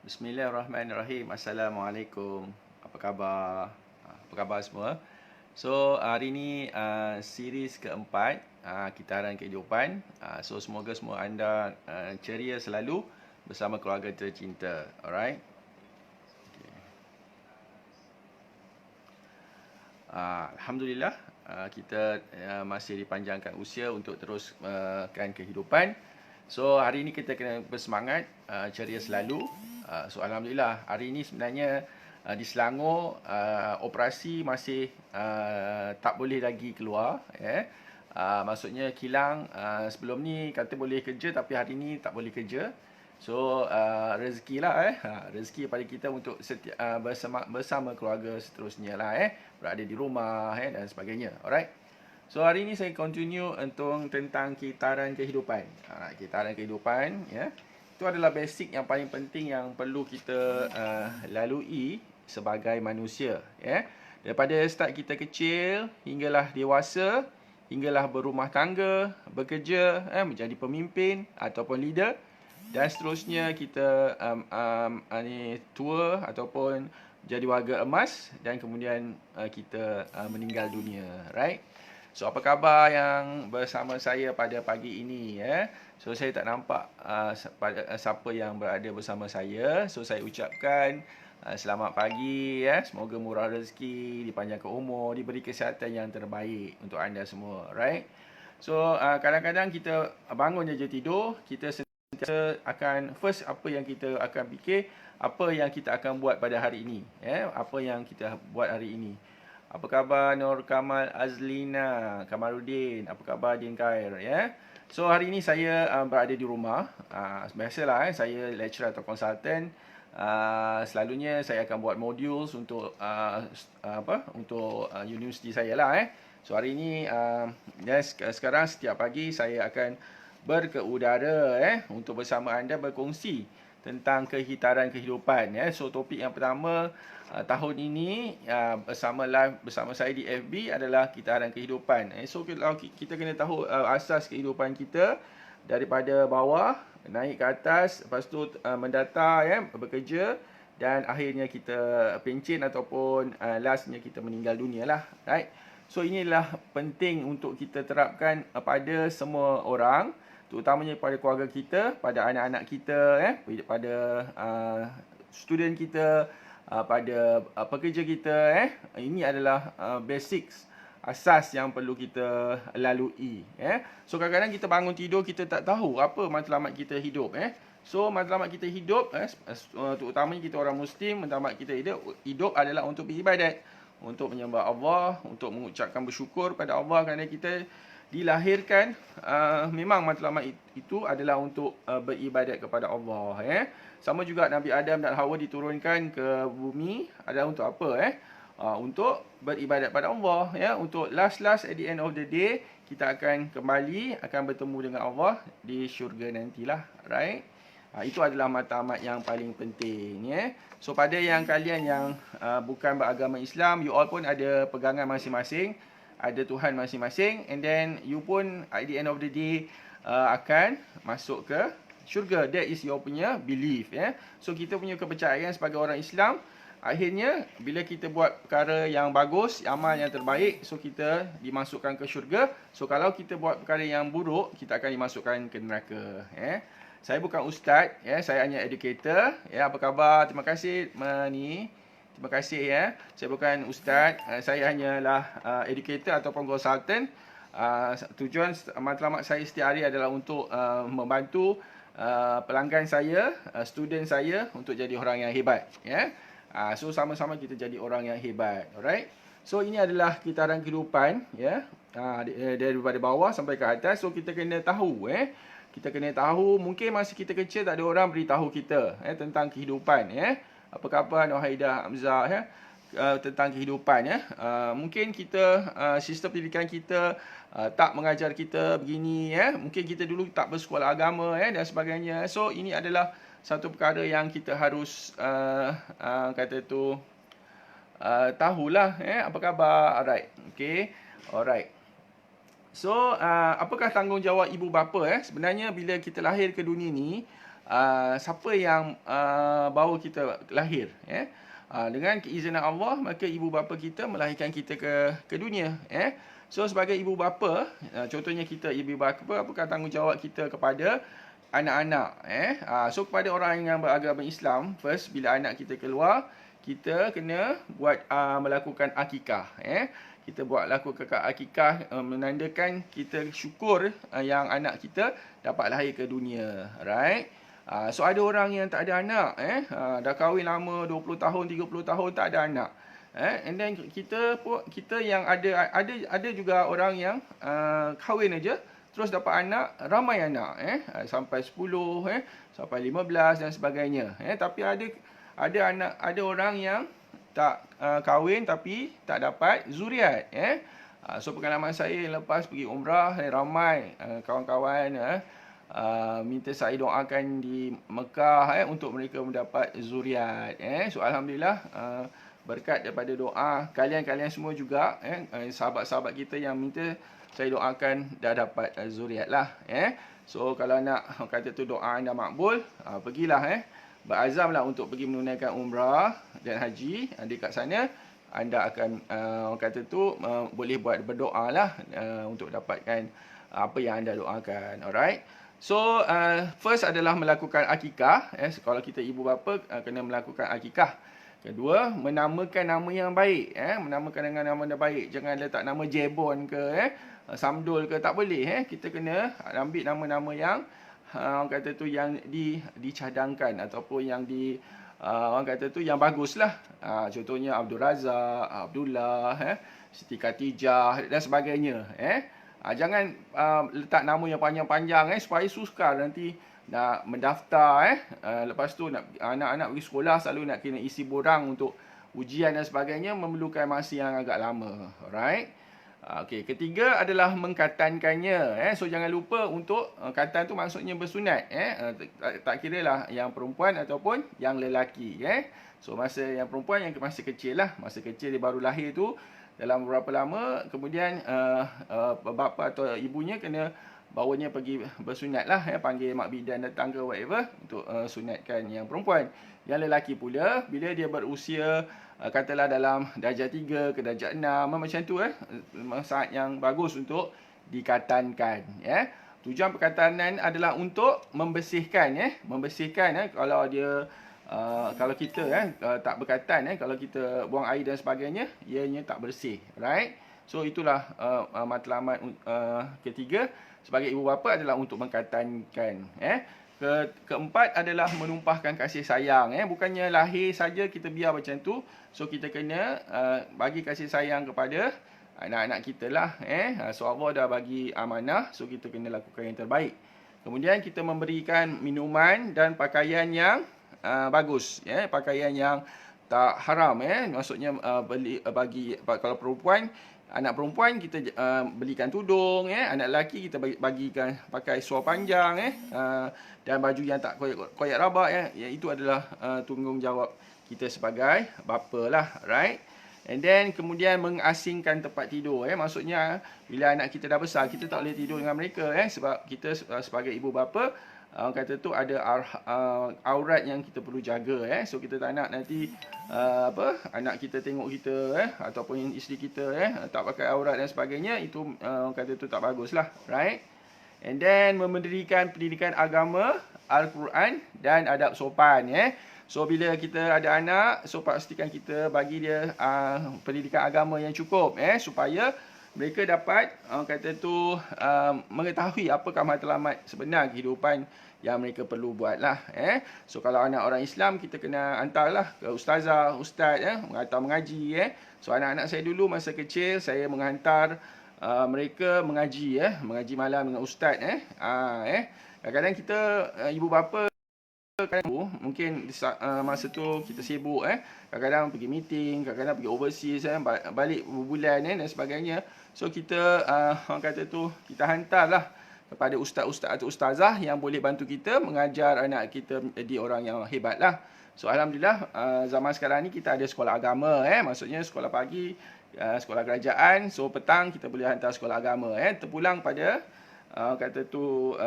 Bismillahirrahmanirrahim. Assalamualaikum. Apa khabar? Apa khabar semua? So, hari ni series keempat, Kitaran Kehidupan. So, semoga semua anda ceria selalu bersama keluarga tercinta. Alright? Alhamdulillah, kita masih dipanjangkan usia untuk teruskan kehidupan. So, hari ini kita kena bersemangat, ceria selalu. So, Alhamdulillah, hari ini sebenarnya di Selangor, operasi masih tak boleh lagi keluar. Maksudnya kilang sebelum ni kata boleh kerja, tapi hari ni tak boleh kerja. So, rezeki lah rezeki pada kita untuk bersama keluarga seterusnya lah berada di rumah dan sebagainya. Alright. So, hari ini saya continue untuk tentang kitaran kehidupan. Kitaran kehidupan itu adalah basic yang paling penting yang perlu kita lalui sebagai manusia. Daripada start kita kecil hinggalah dewasa, hinggalah berumah tangga, bekerja, menjadi pemimpin ataupun leader, dan seterusnya kita tua ataupun jadi warga emas, dan kemudian kita meninggal dunia, right? So, apa khabar yang bersama saya pada pagi ini So, saya tak nampak siapa yang berada bersama saya. So, saya ucapkan selamat pagi Semoga murah rezeki, dipanjangkan umur, diberi kesihatan yang terbaik untuk anda semua, right? So, kadang-kadang kita bangun je tidur, kita sentiasa akan first apa yang kita akan fikir, apa yang kita akan buat pada hari ini, apa yang kita buat hari ini. Apa khabar Nur Kamal Azlina, Kamaluddin, apa khabar Din Khair So, hari ini saya berada di rumah. Biasalah saya lecturer atau consultant. Selalunya saya akan buat modules untuk universiti saya lah So, hari ini sekarang setiap pagi saya akan berkeudara untuk bersama anda berkongsi tentang kehitaran kehidupan So, topik yang pertama tahun ini bersama saya di FB adalah kitaran kehidupan So, kalau kita kena tahu asas kehidupan kita daripada bawah naik ke atas, lepas tu mendata bekerja, dan akhirnya kita pencen ataupun lastnya kita meninggal dunia lah, right? So, inilah penting untuk kita terapkan pada semua orang, terutamanya pada keluarga kita, pada anak-anak kita pada student kita, pada pekerja kita Ini adalah basics, asas yang perlu kita lalui So, kadang-kadang kita bangun tidur, kita tak tahu apa matlamat kita hidup So, matlamat kita hidup terutamanya kita orang Muslim, matlamat kita hidup adalah untuk beribadat, untuk menyembah Allah, untuk mengucapkan bersyukur pada Allah kerana kita dilahirkan. Memang matlamat itu adalah untuk beribadat kepada Allah Sama juga Nabi Adam dan Hawa diturunkan ke bumi adalah untuk apa untuk beribadat pada Allah Untuk last at the end of the day, kita akan kembali, akan bertemu dengan Allah di syurga nantilah, right? Itu adalah matlamat yang paling penting So, pada yang kalian yang bukan beragama Islam, you all pun ada pegangan masing-masing, ada Tuhan masing-masing, and then you pun at the end of the day akan masuk ke syurga. That is your punya belief So, kita punya kepercayaan sebagai orang Islam, akhirnya bila kita buat perkara yang bagus, amal yang terbaik, so kita dimasukkan ke syurga. So, kalau kita buat perkara yang buruk, kita akan dimasukkan ke neraka Saya bukan ustaz saya hanya educator Apa khabar? Terima kasih Terima kasih Saya bukan ustaz, saya hanyalah educator ataupun consultant. Tujuan matlamat saya setiap hari adalah untuk membantu pelanggan saya, student saya untuk jadi orang yang hebat So, sama-sama kita jadi orang yang hebat. Alright. So, ini adalah kitaran kehidupan daripada bawah sampai ke atas. So, kita kena tahu kita kena tahu, mungkin masa kita kecil tak ada orang beritahu kita tentang kehidupan Apa khabar Nur Haidah Hamzah tentang kehidupan Mungkin kita sistem pendidikan kita tak mengajar kita begini mungkin kita dulu tak bersekolah agama dan sebagainya. So, ini adalah satu perkara yang kita harus tahulah apa khabar. Alright. Okay. Alright. So, apakah tanggungjawab ibu bapa Sebenarnya bila kita lahir ke dunia ni, siapa yang bawa kita lahir, ya. Dengan keizinan Allah, maka ibu bapa kita melahirkan kita ke dunia, ya. So sebagai ibu bapa, contohnya kita ibu bapa, apakah tanggungjawab kita kepada anak-anak, so kepada orang yang beragama Islam, first bila anak kita keluar, kita kena buat melakukan akikah, kita buat lakukan akikah, menandakan kita syukur yang anak kita dapat lahir ke dunia, right? So ada orang yang tak ada anak, dah kahwin lama 20 tahun, 30 tahun tak ada anak. And then kita yang ada juga orang yang kahwin aja terus dapat anak, ramai anak, sampai 10, sampai 15 dan sebagainya. Tapi ada orang yang tak kahwin tapi tak dapat zuriat, So pengalaman saya lepas pergi umrah, ramai kawan-kawan minta saya doakan di Mekah untuk mereka mendapat zuriat, So alhamdulillah, berkat daripada doa kalian semua juga, sahabat-sahabat kita yang minta saya doakan dah dapat zuriat lah, So kalau nak kata tu doa anda makbul, pergilah, berazamlah untuk pergi menunaikan umrah dan haji dekat sana. Anda akan kata tu boleh buat berdoa lah untuk dapatkan apa yang anda doakan. Alright. So first adalah melakukan akikah, kalau kita ibu bapa kena melakukan akikah. Kedua, menamakan nama yang baik, menamakan dengan nama yang baik. Jangan letak nama Jebon ke Samdul ke, tak boleh, kita kena ambil nama-nama yang orang kata tu yang dicadangkan ataupun yang orang kata tu yang baguslah. Contohnya Abdul Razak, Abdullah, Siti Khatijah dan sebagainya, Jangan letak nama yang panjang-panjang, supaya sukar nanti nak mendaftar, lepas tu anak-anak pergi sekolah selalu nak kena isi borang untuk ujian dan sebagainya, memerlukan masa yang agak lama. Alright. Okey, ketiga adalah mengkatankannya, So jangan lupa untuk katan tu maksudnya bersunat, tak kira lah yang perempuan ataupun yang lelaki, So masa yang perempuan yang masih kecil lah, masa kecil dia baru lahir tu, dalam beberapa lama kemudian bapa atau ibunya kena bawanya pergi bersunat lah, panggil mak bidan datang ke whatever untuk sunatkan yang perempuan. Yang lelaki pula bila dia berusia katalah dalam darjah 3 ke darjah 6 macam tu, saat yang bagus untuk dikatankan, Tujuan perkatanan adalah untuk membersihkan, kalau dia kalau kita tak berkatan, kalau kita buang air dan sebagainya, ianya tak bersih, right? So itulah matlamat ketiga sebagai ibu bapa adalah untuk mengkatankan, Keempat adalah menumpahkan kasih sayang, bukannya lahir saja kita biar macam tu. So kita kena bagi kasih sayang kepada anak-anak kita lah, So Allah dah bagi amanah, so kita kena lakukan yang terbaik. Kemudian kita memberikan minuman dan pakaian yang bagus, pakaian yang tak haram, maksudnya bagi kalau perempuan, anak perempuan kita belikan tudung, anak lelaki kita bagikan pakai seluar panjang, dan baju yang tak koyak rabak, itu adalah tanggungjawab kita sebagai bapa lah, right? And then kemudian mengasingkan tempat tidur, maksudnya bila anak kita dah besar, kita tak boleh tidur dengan mereka, sebab kita sebagai ibu bapa, kata tu ada aurat yang kita perlu jaga, So kita tak nak nanti anak kita tengok kita, ataupun isteri kita tak pakai aurat dan sebagainya, itu kata tu tak baguslah, right? And then mendirikan pendidikan agama, Al-Quran dan adab sopan, So bila kita ada anak, so pastikan kita bagi dia pendidikan agama yang cukup, supaya mereka dapat kata tu mengetahui apakah matlamat sebenar kehidupan yang mereka perlu buat lah, So kalau anak orang Islam, kita kena hantarlah ke ustazah, ustaz, menghantar mengaji, So anak-anak saya dulu masa kecil, saya menghantar mereka mengaji, mengaji malam dengan ustaz, kadang-kadang kita ibu bapa mungkin masa tu kita sibuk, kadang-kadang pergi meeting, kadang-kadang pergi overseas, balik berbulan dan sebagainya. So kita orang kata tu, kita hantarlah kepada ustaz-ustaz atau ustazah yang boleh bantu kita mengajar anak kita menjadi orang yang hebat lah. So alhamdulillah, zaman sekarang ni kita ada sekolah agama, maksudnya sekolah pagi, sekolah kerajaan, so petang kita boleh hantar sekolah agama, terpulang pada kata tu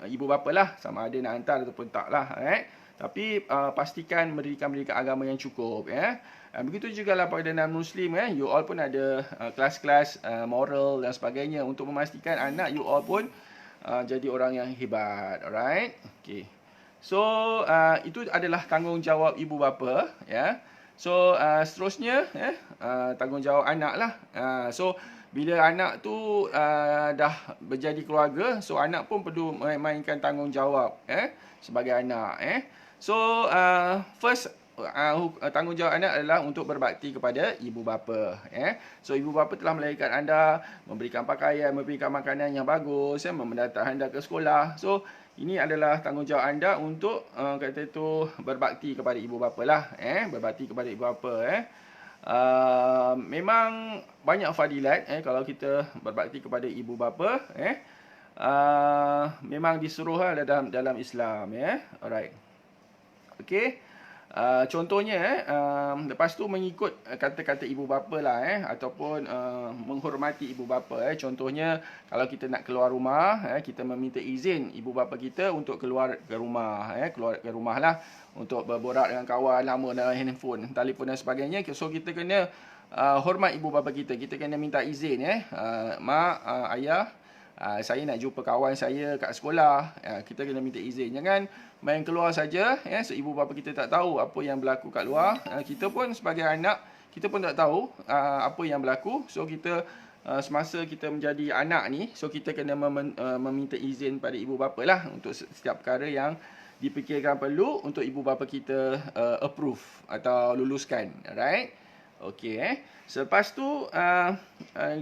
ibu bapa lah, sama ada nak hantar ataupun tak lah. Tapi pastikan pendidikan agama yang cukup. Begitu juga lah pada non-Muslim. You all pun ada kelas-kelas moral dan sebagainya untuk memastikan anak you all pun jadi orang yang hebat. Alright? Okay. So, itu adalah tanggungjawab ibu bapa. So, seterusnya, tanggungjawab anak lah. So, bila anak tu dah berjadi keluarga, so anak pun perlu mainkan tanggungjawab sebagai anak. So, first tanggungjawab anak adalah untuk berbakti kepada ibu bapa. So, ibu bapa telah melahirkan anda, memberikan pakaian, memberikan makanan yang bagus, mendatang anda ke sekolah. So, ini adalah tanggungjawab anda untuk kata tu berbakti kepada ibu bapa lah. Berbakti kepada ibu bapa. Memang banyak fadilat kalau kita berbakti kepada ibu bapa. Memang disuruh dalam Islam. Alright. Okey. Contohnya lepas tu mengikut kata-kata ibu bapa lah ataupun menghormati ibu bapa. Contohnya kalau kita nak keluar rumah, kita meminta izin ibu bapa kita untuk keluar ke rumah, keluar ke rumah lah untuk berborak dengan kawan, lama dalam handphone, telefon dan sebagainya. So kita kena hormat ibu bapa kita. Kita kena minta izin mak, ayah, saya nak jumpa kawan saya kat sekolah. Kita kena minta izin. Jangan main keluar saja. So ibu bapa kita tak tahu apa yang berlaku kat luar. Kita pun sebagai anak, kita pun tak tahu apa yang berlaku. So kita semasa kita menjadi anak ni, so kita kena meminta izin pada ibu bapa lah untuk setiap perkara yang dipikirkan perlu untuk ibu bapa kita approve atau luluskan. Alright? Okey. Selepas tu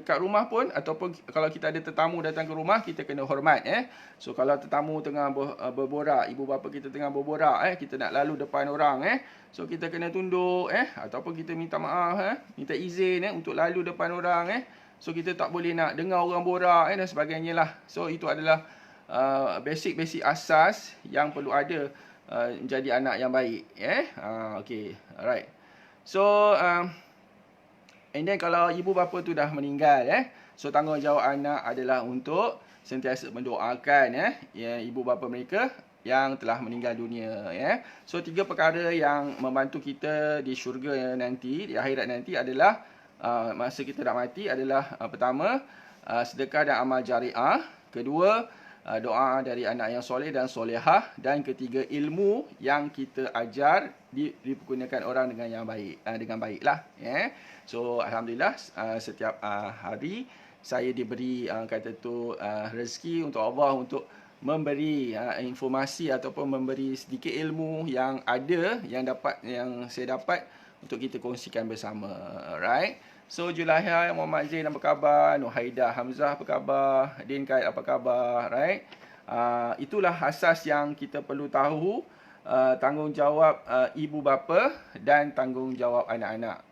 kat rumah pun ataupun kalau kita ada tetamu datang ke rumah, kita kena hormat. So kalau tetamu tengah berborak, ibu bapa kita tengah berborak, kita nak lalu depan orang, so kita kena tunduk ataupun kita minta maaf, minta izin untuk lalu depan orang. So kita tak boleh nak dengar orang borak dan sebagainya lah. So itu adalah basic-basic asas yang perlu ada menjadi anak yang baik. Okey. Alright. So and then kalau ibu bapa tu dah meninggal, so tanggungjawab anak adalah untuk sentiasa mendoakan ibu bapa mereka yang telah meninggal dunia. So 3 perkara yang membantu kita di syurga nanti, di akhirat nanti adalah masa kita dah mati adalah pertama, sedekah dan amal jariah. Kedua, doa dari anak yang soleh dan solehah. Dan ketiga, ilmu yang kita ajar dipergunakan orang dengan yang baik, dengan baiklah. So alhamdulillah setiap hari saya diberi kata tu rezeki untuk Allah untuk memberi informasi ataupun memberi sedikit ilmu yang ada, yang saya dapat untuk kita kongsikan bersama. Alright. So Julaiha, Muhammad Zain apa khabar? Nuhaidah Hamzah apa khabar? Din Kaid apa khabar? Right? Itulah asas yang kita perlu tahu, tanggungjawab ibu bapa dan tanggungjawab anak-anak.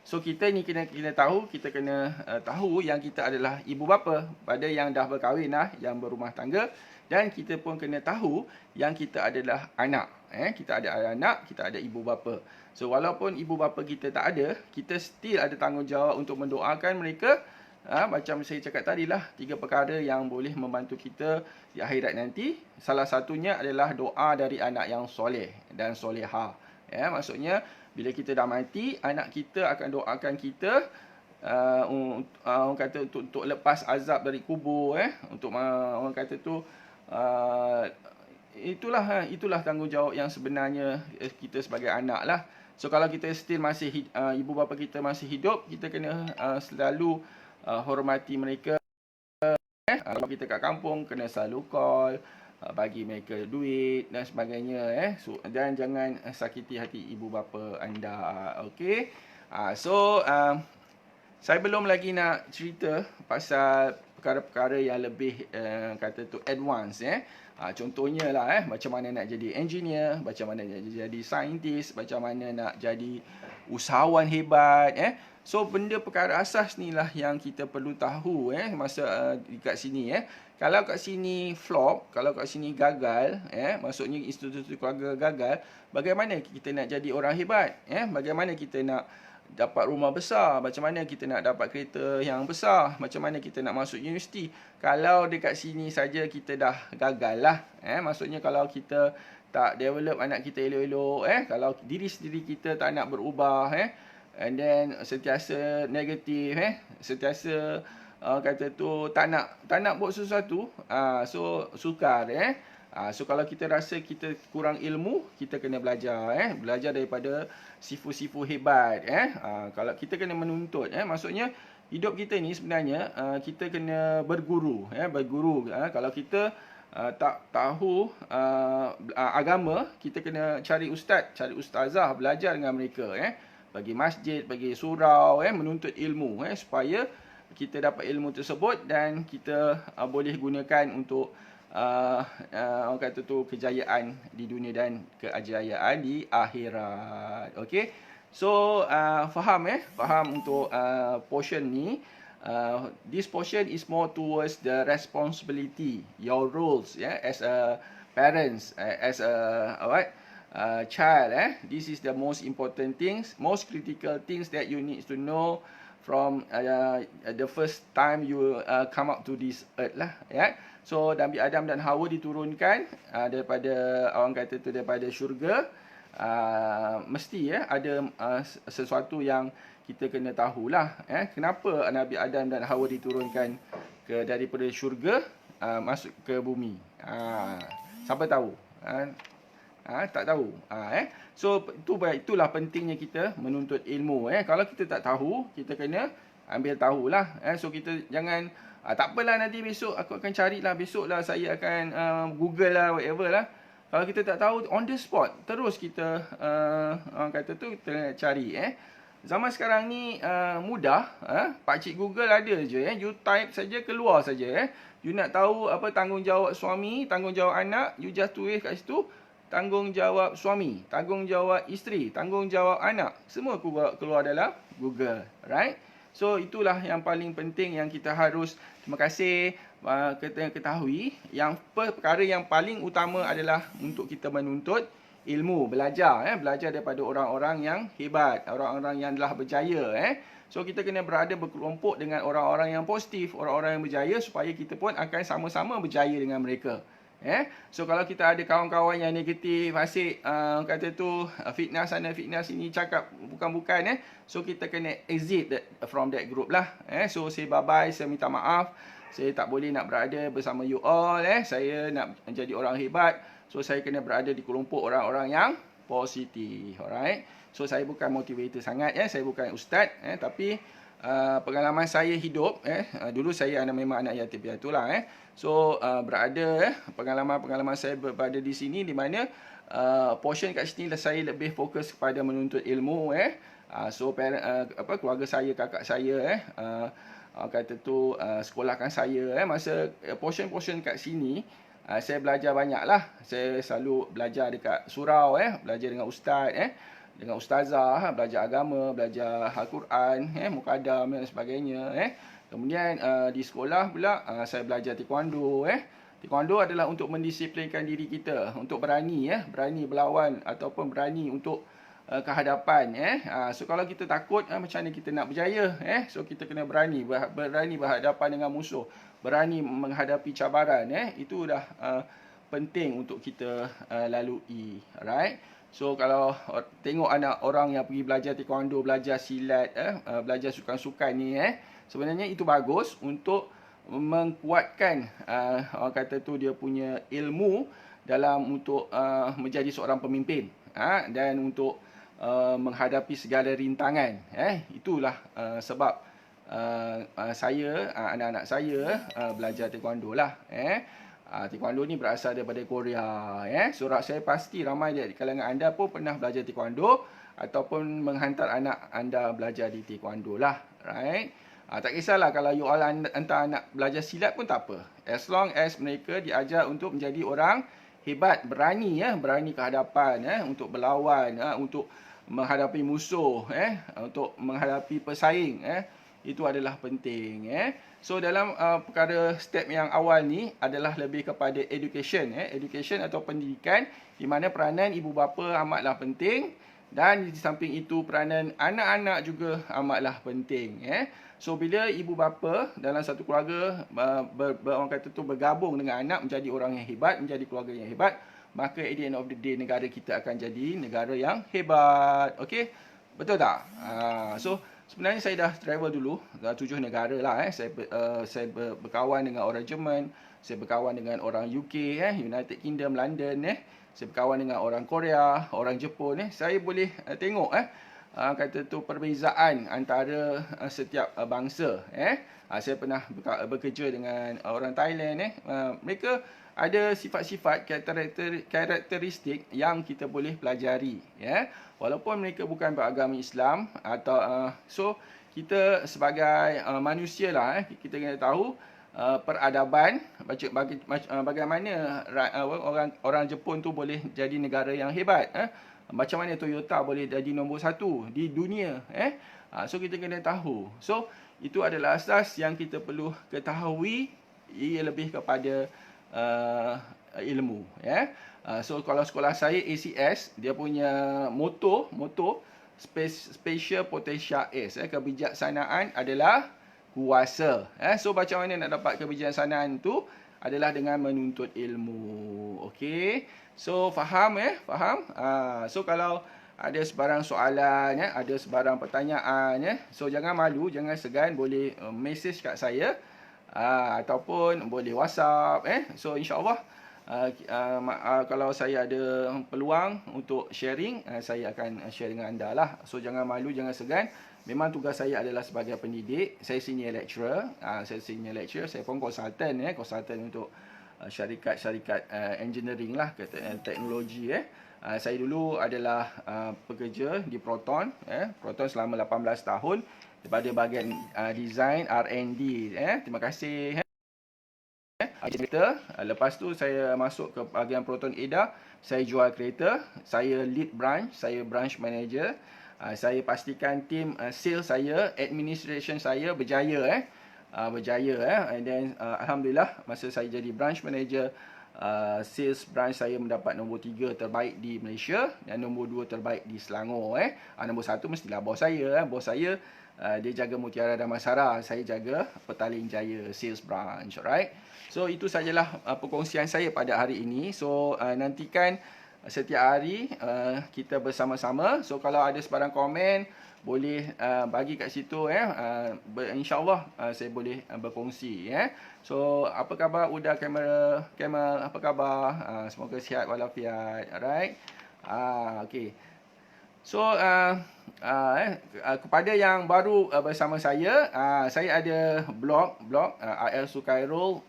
So kita ni kena tahu, kita kena tahu yang kita adalah ibu bapa pada yang dah berkahwin lah, yang berumah tangga, dan kita pun kena tahu yang kita adalah anak. Kita ada anak, kita ada ibu bapa. So walaupun ibu bapa kita tak ada, kita still ada tanggungjawab untuk mendoakan mereka. Macam saya cakap tadi lah, 3 perkara yang boleh membantu kita di akhirat nanti. Salah satunya adalah doa dari anak yang soleh dan soleha. Maksudnya bila kita dah mati, anak kita akan doakan kita orang kata untuk lepas azab dari kubur, untuk orang kata tu itulah tanggungjawab yang sebenarnya kita sebagai anak lah. So kalau kita still masih ibu bapa kita masih hidup, kita kena selalu hormati mereka. Kalau kita kat kampung, kena selalu call, bagi mereka duit dan sebagainya. So, dan jangan sakiti hati ibu bapa anda. Okey. So saya belum lagi nak cerita pasal perkara-perkara yang lebih kata tu advance. Contohnya lah macam mana nak jadi engineer, macam mana nak jadi saintis, macam mana nak jadi usahawan hebat. So benda perkara asas ni lah yang kita perlu tahu masa dekat sini. Kalau kat sini flop, kalau kat sini gagal, maksudnya institusi keluarga gagal, bagaimana kita nak jadi orang hebat? Bagaimana kita nak dapat rumah besar, macam mana kita nak dapat kereta yang besar, macam mana kita nak masuk universiti. Kalau dekat sini saja kita dah gagal lah. Maksudnya kalau kita tak develop anak kita elok-elok, kalau diri sendiri kita tak nak berubah, and then sentiasa negatif, sentiasa kata tu tak nak buat sesuatu, so sukar, so kalau kita rasa kita kurang ilmu, kita kena belajar, belajar daripada sifu-sifu hebat, kalau kita kena menuntut, maksudnya hidup kita ni sebenarnya kita kena berguru, berguru. Kalau kita tak tahu agama, kita kena cari ustaz, cari ustazah, belajar dengan mereka, pergi masjid, pergi surau, menuntut ilmu, supaya kita dapat ilmu tersebut dan kita boleh gunakan untuk orang kata tu kejayaan di dunia dan kejayaan di akhirat. Okey. So faham untuk portion ni. This portion is more towards the responsibility, your roles, as a parents, as a child, This is the most important things, most critical things that you need to know from the first time you come up to this earth lah, So Nabi Adam dan Hawa diturunkan daripada orang kata tu daripada syurga. Mesti ada sesuatu yang kita kena tahulah, kenapa Nabi Adam dan Hawa diturunkan daripada syurga masuk ke bumi. Siapa tahu? Tak tahu. So itulah pentingnya kita menuntut ilmu. Kalau kita tak tahu, kita kena ambil tahulah. So kita jangan tak apalah, nanti besok aku akan carilah, besok lah saya akan Google lah, whatever lah. Kalau kita tak tahu, on the spot terus kita orang kata tu kita cari. Zaman sekarang ni mudah, pakcik Google ada je, you type saja, keluar saja. You nak tahu apa tanggungjawab suami, tanggungjawab anak, you just tulis kat situ, tanggungjawab suami, tanggungjawab isteri, tanggungjawab anak, semua keluar dalam Google, right? So itulah yang paling penting yang kita harus, terima kasih, kita ketahui yang perkara yang paling utama adalah untuk kita menuntut ilmu, belajar, belajar daripada orang-orang yang hebat, orang-orang yang telah berjaya, So kita kena berada berkelompok dengan orang-orang yang positif, orang-orang yang berjaya, supaya kita pun akan sama-sama berjaya dengan mereka. So kalau kita ada kawan-kawan yang negatif, asyik kata tu fitnah sana fitnah sini, cakap bukan-bukan, so kita kena exit from that group lah. So say bye-bye, saya minta maaf, saya tak boleh nak berada bersama you all, saya nak menjadi orang hebat, so saya kena berada di kelompok orang-orang yang positif. Alright, so saya bukan motivator sangat, saya bukan ustaz, tapi pengalaman saya hidup, dulu saya memang anak yatim piatu lah, so berada, pengalaman saya berada di sini, di mana portion kat sini saya lebih fokus kepada menuntut ilmu, so keluarga saya, kakak saya, kata tu sekolahkan saya, masa portion kat sini saya belajar banyak lah. Saya selalu belajar dekat surau, belajar dengan ustaz, dengan ustazah, belajar agama, belajar Al-Quran, mukadam dan sebagainya. Kemudian di sekolah pula saya belajar taekwondo. Taekwondo adalah untuk mendisiplinkan diri kita, untuk berani, berani berlawan ataupun berani untuk kehadapan. So kalau kita takut, macam mana kita nak berjaya? So kita kena berani berhadapan dengan musuh, berani menghadapi cabaran. Itu dah penting untuk kita lalui. Alright. So kalau tengok anak orang yang pergi belajar taekwondo, belajar silat, belajar sukan-sukan ni, sebenarnya itu bagus untuk menguatkan orang kata tu dia punya ilmu dalam untuk menjadi seorang pemimpin, dan untuk menghadapi segala rintangan. Itulah sebab saya, anak-anak saya belajar taekwondo lah. Taekwondo ni berasal daripada Korea. So saya pasti ramai di kalangan anda pun pernah belajar taekwondo ataupun menghantar anak anda belajar di taekwondo lah, right? Tak kisahlah kalau you all hantar anak belajar silat pun tak apa, as long as mereka diajar untuk menjadi orang hebat, berani, berani ke hadapan, untuk berlawan, untuk menghadapi musuh, untuk menghadapi pesaing, itu adalah penting. So dalam perkara step yang awal ni adalah lebih kepada education, education atau pendidikan, di mana peranan ibu bapa amatlah penting, Dan di samping itu peranan anak-anak juga amatlah penting. So bila ibu bapa dalam satu keluarga orang kata tu bergabung dengan anak menjadi orang yang hebat, menjadi keluarga yang hebat, maka at the end of the day negara kita akan jadi negara yang hebat. Okey? Betul tak? So sebenarnya saya dah travel dulu 7 negara lah. Saya berkawan dengan orang Jerman, saya berkawan dengan orang UK, United Kingdom, London, saya berkawan dengan orang Korea, orang Jepun, saya boleh tengok kata tu perbezaan antara setiap bangsa. Saya pernah bekerja dengan orang Thailand, mereka ada sifat-sifat karakteristik yang kita boleh pelajari, walaupun mereka bukan beragama Islam atau so kita sebagai manusia lah, kita kena tahu peradaban bagaimana orang Jepun tu boleh jadi negara yang hebat, macam mana Toyota boleh jadi nombor 1 di dunia, so kita kena tahu. So itu adalah asas yang kita perlu ketahui, ia lebih kepada ilmu, so kalau sekolah saya ACS, dia punya moto Spatial Potential S, kebijaksanaan adalah kuasa. So macam mana nak dapat kebijaksanaan tu adalah dengan menuntut ilmu. Okey. So faham? Faham? So kalau ada sebarang soalan, ada sebarang pertanyaan, so jangan malu, jangan segan, boleh message kat saya, ataupun boleh WhatsApp, so insya-Allah kalau saya ada peluang untuk sharing, saya akan share dengan anda lah. So jangan malu, jangan segan. Memang tugas saya adalah sebagai pendidik. Saya senior lecturer. Saya pun konsultan, untuk syarikat-syarikat engineering lah, teknologi. Saya dulu adalah pekerja di Proton, Proton selama 18 tahun daripada bahagian design R&D. Terima kasih. Lepas tu saya masuk ke bahagian Proton EDA. Saya jual kereta. Saya lead branch. Saya branch manager. Saya pastikan tim sales saya, administration saya berjaya, and then alhamdulillah masa saya jadi branch manager, sales branch saya mendapat nombor 3 terbaik di Malaysia dan nombor 2 terbaik di Selangor. Nombor 1 mestilah bos saya. Bos saya dia jaga Mutiara Damansara, saya jaga Petaling Jaya sales branch. Alright. So itu sajalah perkongsian saya pada hari ini. So nantikan setiap hari kita bersama-sama. So kalau ada sebarang komen, boleh bagi kat situ, InsyaAllah saya boleh berkongsi. So apa khabar Uda kamera, apa khabar? Semoga sihat walafiat. Alright. Okay. So kepada yang baru bersama saya ada blog ilsukairul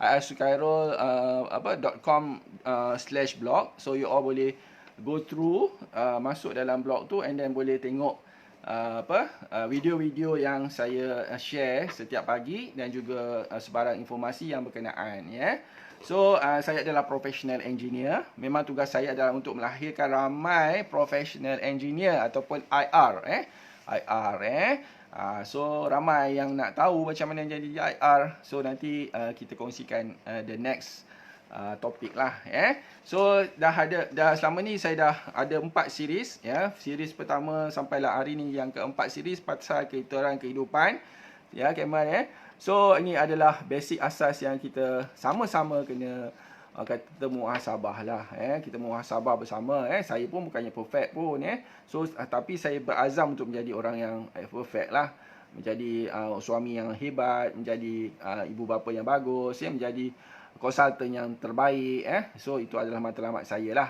ilsukairul.com/blog. So you all boleh go through, masuk dalam blog tu, and then boleh tengok video-video yang saya share setiap pagi, dan juga sebarang informasi yang berkenaan. So saya adalah professional engineer. Memang tugas saya adalah untuk melahirkan ramai professional engineer ataupun IR. So ramai yang nak tahu macam mana jadi IR. So nanti kita kongsikan the next topik lah. So dah selama ni saya dah ada 4 series. Series pertama sampailah hari ni yang keempat series pasal kehidupan. Kemal. So ini adalah basic asas yang kita sama-sama kena kata muhasabah lah. Kita muhasabah bersama. Saya pun bukannya perfect pun. So tapi saya berazam untuk menjadi orang yang perfect lah. Menjadi suami yang hebat, menjadi ibu bapa yang bagus, menjadi konsultan yang terbaik. So itu adalah matlamat saya lah.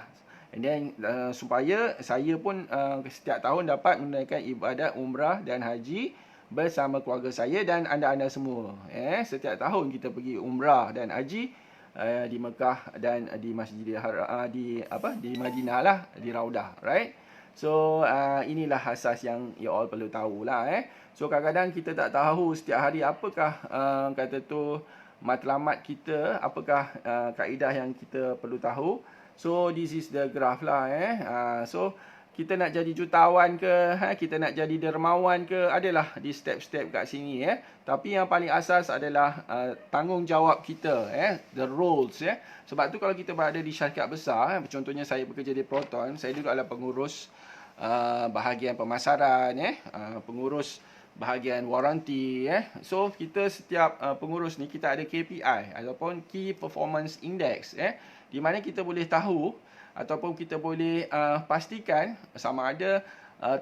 And then supaya saya pun setiap tahun dapat menunaikan ibadat umrah dan haji bersama keluarga saya dan anda-anda semua. Setiap tahun kita pergi umrah dan haji di Mekah dan di Masjidil Haram, di Madinah lah, di Raudah, right? So inilah asas yang you all perlu tahulah. So kadang-kadang kita tak tahu setiap hari apakah kata tu matlamat kita, apakah kaedah yang kita perlu tahu. So this is the graph lah. So kita nak jadi jutawan ke, kita nak jadi dermawan ke, adalah di step-step kat sini. Tapi yang paling asas adalah tanggungjawab kita, the roles. Sebab tu kalau kita berada di syarikat besar, contohnya saya bekerja di Proton, saya dulu adalah pengurus bahagian pemasaran, pengurus bahagian waranti. So kita setiap pengurus ni kita ada KPI ataupun Key Performance Index, di mana kita boleh tahu ataupun kita boleh pastikan sama ada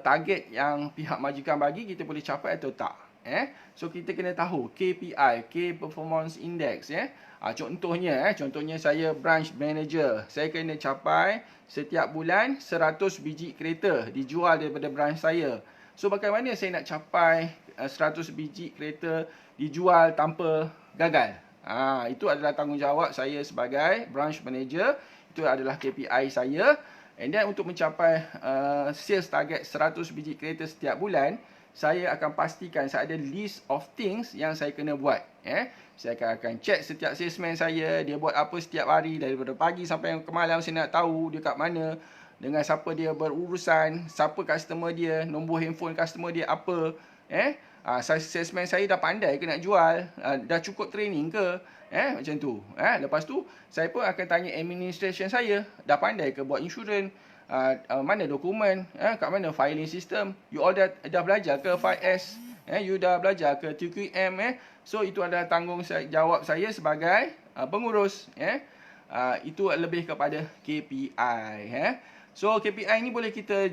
target yang pihak majikan bagi kita boleh capai atau tak. So kita kena tahu KPI, Key Performance Index. Contohnya saya branch manager, saya kena capai setiap bulan 100 biji kereta dijual daripada branch saya. So bagaimana saya nak capai 100 biji kereta dijual tanpa gagal? Itu adalah tanggungjawab saya sebagai branch manager. Itu adalah KPI saya. And then untuk mencapai sales target 100 biji kereta setiap bulan, saya akan pastikan saya ada list of things yang saya kena buat. Saya akan check setiap salesman saya, dia buat apa setiap hari, daripada pagi sampai ke malam. Saya nak tahu dia kat mana, dengan siapa dia berurusan, siapa customer dia, nombor handphone customer dia apa. Salesman saya dah pandai ke nak jual, dah cukup training ke, macam tu. Lepas tu saya pun akan tanya administration saya, dah pandai ke buat insurans, mana dokumen, kat mana filing system, you all dah belajar ke 5S, you dah belajar ke TQM. So itu adalah tanggungjawab saya sebagai pengurus. Itu lebih kepada KPI. So KPI ni boleh kita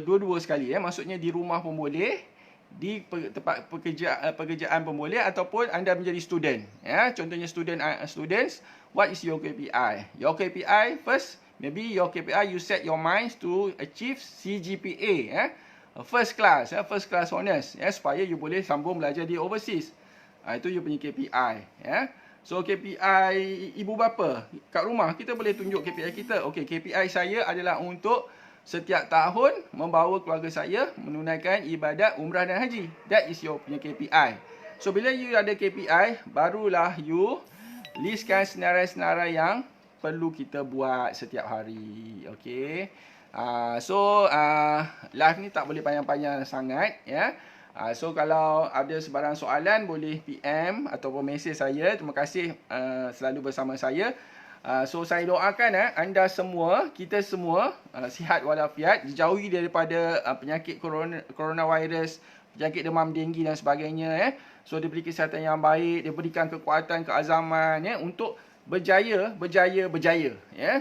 dua-dua sekali. Maksudnya di rumah pun boleh, di tempat pekerjaan pun boleh, ataupun anda menjadi student. Contohnya students, what is your KPI? Your KPI first, maybe your KPI you set your minds to achieve CGPA, first class honors, supaya you boleh sambung belajar di overseas. Itu you punya KPI. So KPI ibu bapa kat rumah, kita boleh tunjuk KPI kita. Okey, KPI saya adalah untuk setiap tahun membawa keluarga saya menunaikan ibadat umrah dan haji. That is your punya KPI. So bila you ada KPI, barulah you listkan senarai-senarai yang perlu kita buat setiap hari. Okey. Live ni tak boleh panjang-panjang sangat, so kalau ada sebarang soalan boleh PM ataupun mesej saya. Terima kasih selalu bersama saya. So saya doakan anda semua, kita semua sihat walafiat, dijauhi daripada penyakit coronavirus, penyakit demam denggi dan sebagainya. So diberi kesihatan yang baik, diberikan kekuatan, keazaman untuk berjaya.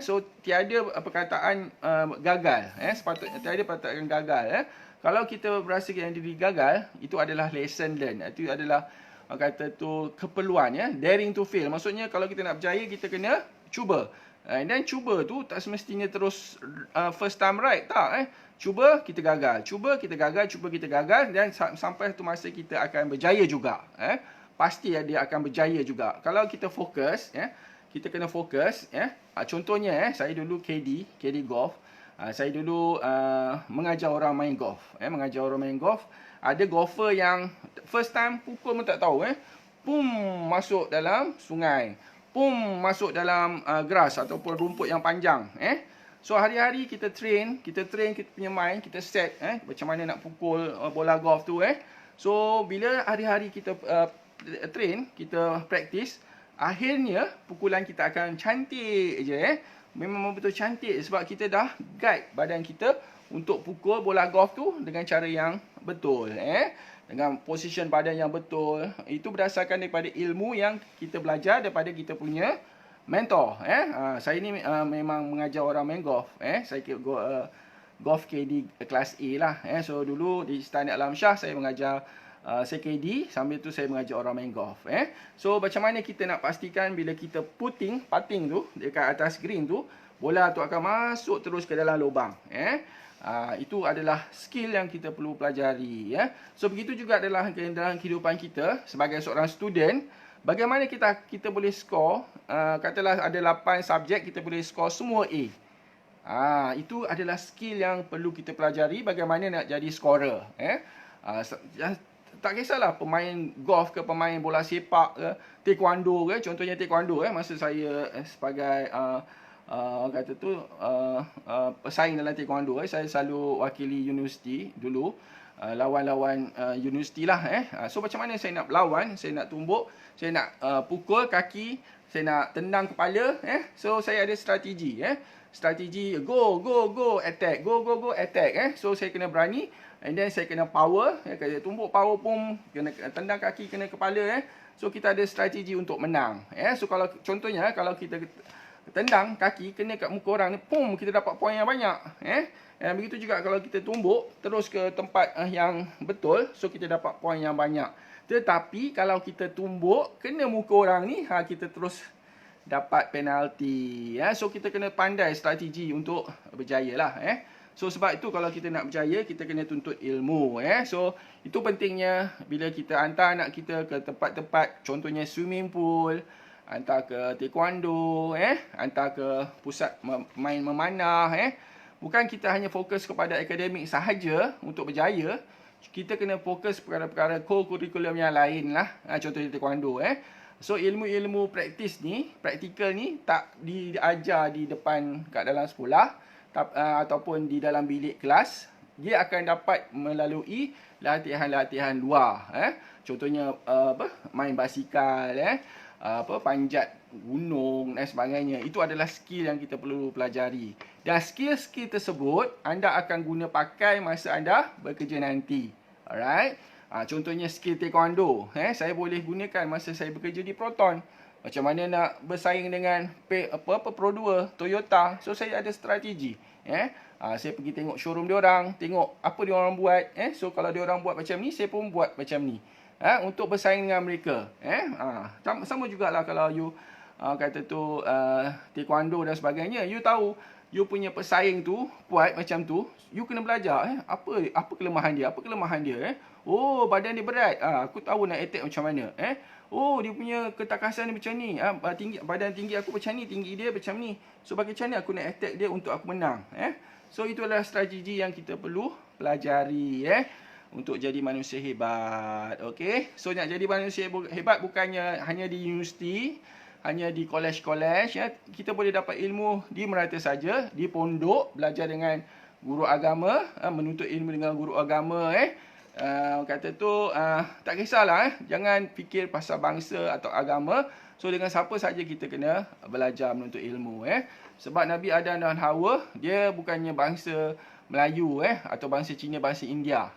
So tiada perkataan gagal. Sepatutnya tiada perkataan gagal. Kalau kita berasa yang diri gagal, itu adalah lesson learned. Itu adalah keperluan, daring to fail. Maksudnya kalau kita nak berjaya, kita kena cuba. Dan cuba tu tak semestinya terus first time right, tak. Cuba kita gagal, cuba kita gagal, dan sampai tu masa kita akan berjaya juga. Pasti dia akan berjaya juga. Kalau kita fokus, kita kena fokus. Contohnya saya dulu KD golf. Saya dulu mengajar orang main golf. Ada golfer yang first time pukul pun tak tahu. Pum, masuk dalam sungai. Pum, masuk dalam grass ataupun rumput yang panjang. So hari-hari kita train kita punya mind, kita set macam mana nak pukul bola golf tu. So bila hari-hari kita train, kita practice, akhirnya pukulan kita akan cantik je. Memang betul cantik sebab kita dah guide badan kita untuk pukul bola golf tu dengan cara yang betul. Dengan position badan yang betul. Itu berdasarkan daripada ilmu yang kita belajar daripada kita punya mentor. Saya ni memang mengajar orang main golf. Saya golf KD kelas A lah. So dulu di Istana Alam Shah saya mengajar saya KD, sambil tu saya mengajar orang main golf. So macam mana kita nak pastikan bila kita putting tu dekat atas green tu, bola tu akan masuk terus ke dalam lubang. Itu adalah skill yang kita perlu pelajari. So begitu juga adalah dalam kehidupan kita sebagai seorang student. Bagaimana kita boleh score, katalah ada 8 subjek, kita boleh score semua A. Itu adalah skill yang perlu kita pelajari, bagaimana nak jadi scorer. Tak kisahlah pemain golf ke, pemain bola sepak ke, taekwondo ke. Contohnya taekwondo, masa saya sebagai kata tu pesaing dalam taekwondo. Saya selalu wakili universiti dulu, lawan-lawan universiti lah. So macam mana saya nak berlawan, saya nak tumbuk, saya nak pukul kaki, saya nak tendang kepala. So saya ada strategi. Strategi go attack, go attack. So saya kena berani, and then saya kena power. Kena tumbuk power pun, kena tendang kaki, kena kepala. So kita ada strategi untuk menang. So kalau contohnya kalau kita tendang kaki kena kat muka orang ni, pum, kita dapat poin yang banyak. Begitu juga kalau kita tumbuk terus ke tempat yang betul, so kita dapat poin yang banyak. Tetapi kalau kita tumbuk kena muka orang ni, kita terus dapat penalti. So kita kena pandai strategi untuk berjaya lah. So sebab itu kalau kita nak berjaya, kita kena tuntut ilmu. So itu pentingnya bila kita hantar anak kita ke tempat-tempat, contohnya swimming pool, hantar ke taekwondo, hantar ke pusat main memanah. Bukan kita hanya fokus kepada akademik sahaja untuk berjaya. Kita kena fokus perkara-perkara co-curriculum yang lain lah. Contohnya taekwondo. So ilmu-ilmu praktikal ni tak diajar di depan kat dalam sekolah ataupun di dalam bilik kelas. Dia akan dapat melalui latihan-latihan luar. Contohnya main basikal, panjat gunung dan sebagainya. Itu adalah skill yang kita perlu pelajari. Dan skill-skill tersebut anda akan guna pakai masa anda bekerja nanti. Alright. Contohnya skill taekwondo, saya boleh gunakan masa saya bekerja di Proton. Macam mana nak bersaing dengan Pro 2 Toyota. So saya ada strategi. Saya pergi tengok showroom dia orang, tengok apa dia orang buat. So kalau dia orang buat macam ni, saya pun buat macam ni. Untuk bersaing dengan mereka. Sama jugalah kalau you kata tu taekwondo dan sebagainya. You tahu you punya pesaing tu buat macam tu, you kena belajar. Apa kelemahan dia? Apa kelemahan dia? Oh, badan dia berat. Aku tahu nak attack macam mana. Oh, dia punya ketakasan dia macam ni. Badan tinggi aku macam ni, tinggi dia macam ni. So bagaimana aku nak attack dia untuk aku menang? So itu adalah strategi yang kita perlu pelajari. Untuk jadi manusia hebat. Okay. So nak jadi manusia hebat bukannya hanya di universiti, hanya di kolej-kolej. Kita boleh dapat ilmu di merata saja. Di pondok, belajar dengan guru agama, menuntut ilmu dengan guru agama. Kata tu, tak kisahlah. Jangan fikir pasal bangsa atau agama. So dengan siapa saja kita kena belajar menuntut ilmu. Sebab Nabi Adam dan Hawa, dia bukannya bangsa Melayu atau bangsa Cina, bangsa India.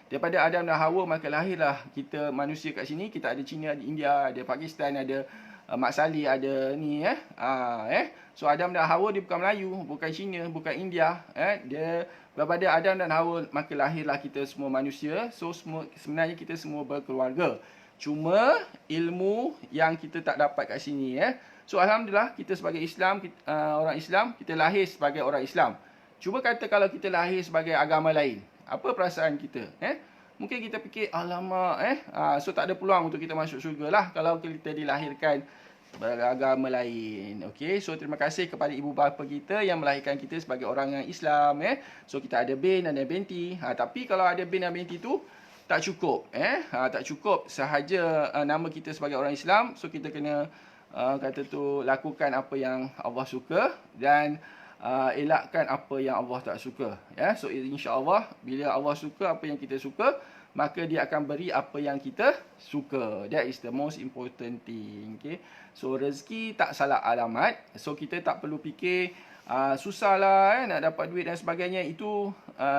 Daripada Adam dan Hawa maka lahirlah kita manusia kat sini. Kita ada Cina, ada India, ada Pakistan, ada Mak Saleh, ada ni. So Adam dan Hawa dia bukan Melayu, bukan Cina, bukan India. Dia daripada Adam dan Hawa maka lahirlah kita semua manusia. So sebenarnya kita semua berkeluarga. Cuma ilmu yang kita tak dapat kat sini. So alhamdulillah kita sebagai Islam, orang Islam, kita lahir sebagai orang Islam. Cuba kata kalau kita lahir sebagai agama lain, apa perasaan kita? Mungkin kita fikir, alamak, so tak ada peluang untuk kita masuk syurga lah kalau kita dilahirkan beragama lain. Okay, so terima kasih kepada ibu bapa kita yang melahirkan kita sebagai orang yang Islam. So kita ada bin dan ada binti. Tapi kalau ada bin dan binti tu tak cukup. Tak cukup sahaja nama kita sebagai orang Islam. So kita kena kata tu lakukan apa yang Allah suka dan elakkan apa yang Allah tak suka. So insya-Allah bila Allah suka apa yang kita suka, maka dia akan beri apa yang kita suka. That is the most important thing. Okay. So rezeki tak salah alamat. So kita tak perlu fikir susahlah nak dapat duit dan sebagainya. Itu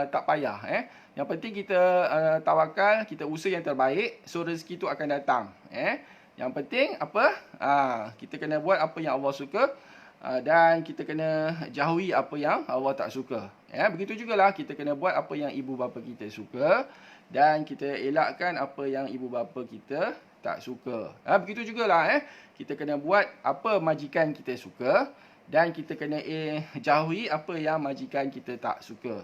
tak payah. Yang penting kita tawakal, kita usaha yang terbaik. So rezeki tu akan datang. Yang penting apa? Kita kena buat apa yang Allah suka. Dan kita kena jauhi apa yang Allah tak suka. Begitu jugalah kita kena buat apa yang ibu bapa kita suka. Dan kita elakkan apa yang ibu bapa kita tak suka. Begitu jugalah kita kena buat apa majikan kita suka. Dan kita kena jauhi apa yang majikan kita tak suka.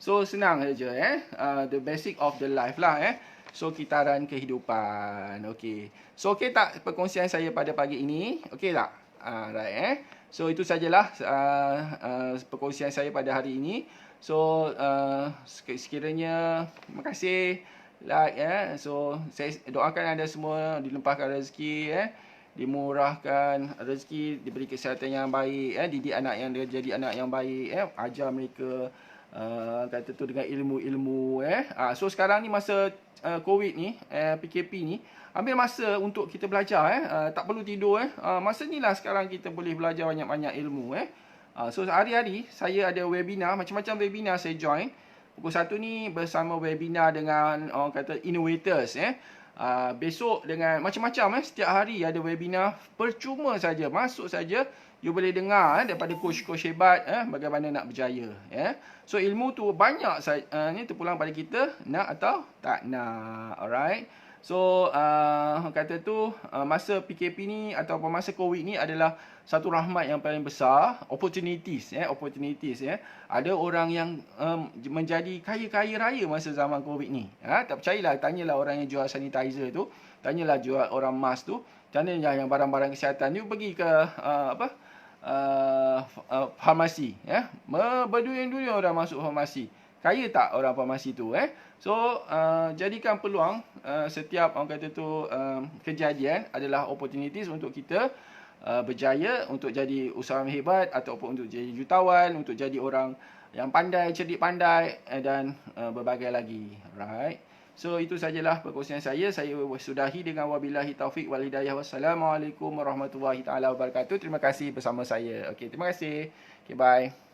So senang saja. The basic of the life lah. So kitaran kehidupan. Okay. So okay tak perkongsian saya pada pagi ini? Okay tak? Right. So itu sajalah perkongsian saya pada hari ini. So sekiranya terima kasih like. So saya doakan anda semua dilimpahkan rezeki dimurahkan rezeki, diberi kesihatan yang baik, didik anak yang dia jadi anak yang baik, ajar mereka kata tu dengan ilmu-ilmu. So sekarang ni masa COVID ni, PKP ni, ambil masa untuk kita belajar. Tak perlu tidur. Masa ni lah sekarang kita boleh belajar banyak-banyak ilmu. So hari-hari saya ada webinar, macam-macam webinar saya join. Pukul 1 ni bersama webinar dengan orang kata innovators. Besok dengan macam-macam. Setiap hari ada webinar percuma saja. Masuk saja, you boleh dengar daripada coach-coach hebat bagaimana nak berjaya. So ilmu tu banyak ni terpulang pada kita, nak atau tak nak. Alright. So kata tu masa PKP ni ataupun masa COVID ni adalah satu rahmat yang paling besar, opportunities. Ada orang yang menjadi kaya-kaya raya masa zaman COVID ni. Tak percayalah, tanyalah orang yang jual sanitizer tu, tanyalah jual orang mask tu, tanyalah yang barang-barang kesihatan tu, pergi ke farmasi. Berduyun-duyun orang masuk farmasi. Kaya tak orang farmasi tu? So jadikan peluang setiap orang kata tu kejadian adalah opportunities untuk kita berjaya, untuk jadi usahawan hebat ataupun untuk jadi jutawan, untuk jadi orang yang pandai, cerdik pandai dan berbagai lagi. Right. So itu sajalah perkongsian saya. Saya sudahi dengan wabillahi taufik wal hidayah. Wassalamualaikum warahmatullahi taala wabarakatuh. Terima kasih bersama saya. Okey, terima kasih. Okay, bye.